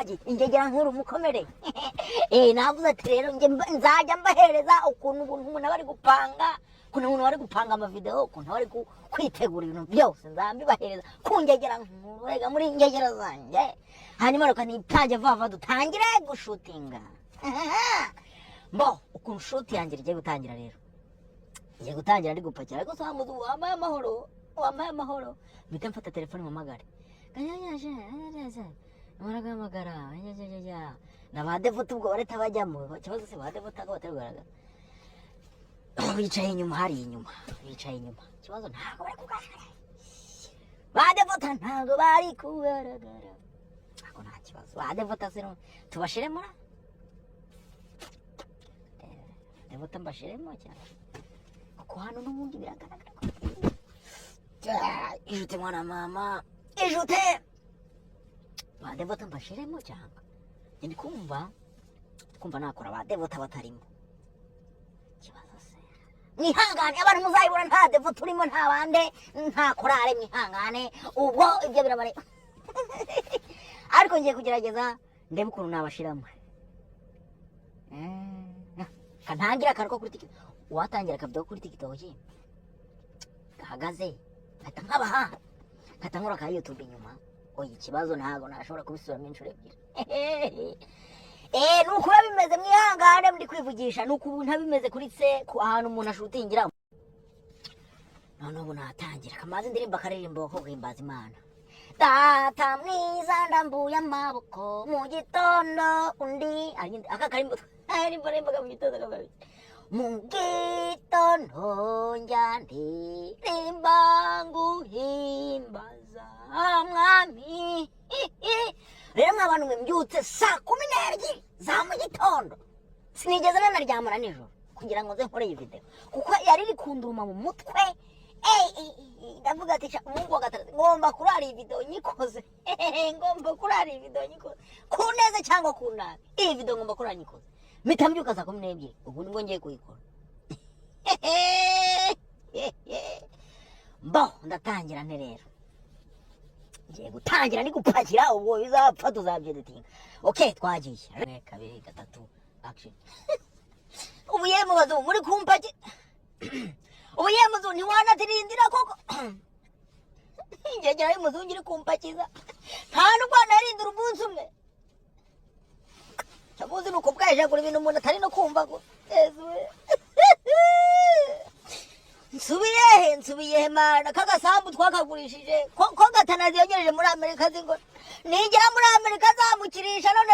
kaji ingegera nkuru mukomere navuze ati rero nge nzajya mbahereza ukuntu umuntu bari gupanga kuna umuntu bari gupanga amavideo ukuntu bari kwitegura ibintu byose nzambibahereza kungegera nkuru rega muri ingegera zanjye hanyuma reka nitange vava dutangire gushutinga mbo ukuntu shoot yanjye igiye gutangira rero igiye gutangira ndi gupakira ariko samuzu wambaye amahoro bita mfata telefone mpamagare Maragamagara, Navadevotu Goreta Vajamu, Chose Vadevota got a Vichain Marium, Vichain. She was on Vadevotan, Nagobari Kugara. Vadevotas to Vashirema Devotan Bashirema. Quano, you te want a mamma. Ejute Vadevota Bashiremo Jang in Kumba Kumbanakura, Devota Vatarim. Nihangan, ever Muzai won't have the Voturimon Havande, Nakurare Mihangane, or what if you money. Arkonja Kujaraja, Demkuna Vashiram. Kanangira Karkokutik, what Anja Kabdokutik Toji Kagaze, I don't have a heart. Katangura kayo tubinyuma ikibazo ntago nashobora kubisura minshuro ebyiri nuko bimeze mwihangane ndi kwivugisha nuko ubu ntabimeze kuri se ku ahantu umuntu ashutingira none ubu natangira kamaze ndirimba karirimbo ko guhimbaza Imana data mwiza ndambuye amaboko mu gitondo undi aka karimbo arimba mu gitondo kabiri Mungito njandi rimbangu himbaza mwami rero abantu mbyutse saa 12 za mu gitondo sinigeze naryamana nijoro kugira ngo nze nkore iyi video kuko yari iri kunduruma mu mutwe ndavuga ati Mungu wa gatatu ngomba kurara iyi video nyikoze kuneze cyangwa kunabi iyi video ngomba kurara nyikoze mitambyuka saa 12 ubu nibwo ngiye kuyikora bo ndatangira nte rero ngiye gutangira ni gupakira ubwo bizapfa tuzabyedetinga okay twagiye 1 2 3 action ubu yemubazo muri kumpaki ubu yemuzo ni wana tirindira koko ngegera yemuzo ngiri kumpakiza nta nubwo narindira umunsi umwe Chabuzi nuko bwaje kuri bintu umuntu atari no kumva ko ezwe nsubiye mana kagasambu twakagurishije ko gatanazi yogereje muri Amerika zingo nigera muri Amerika zamukirisha none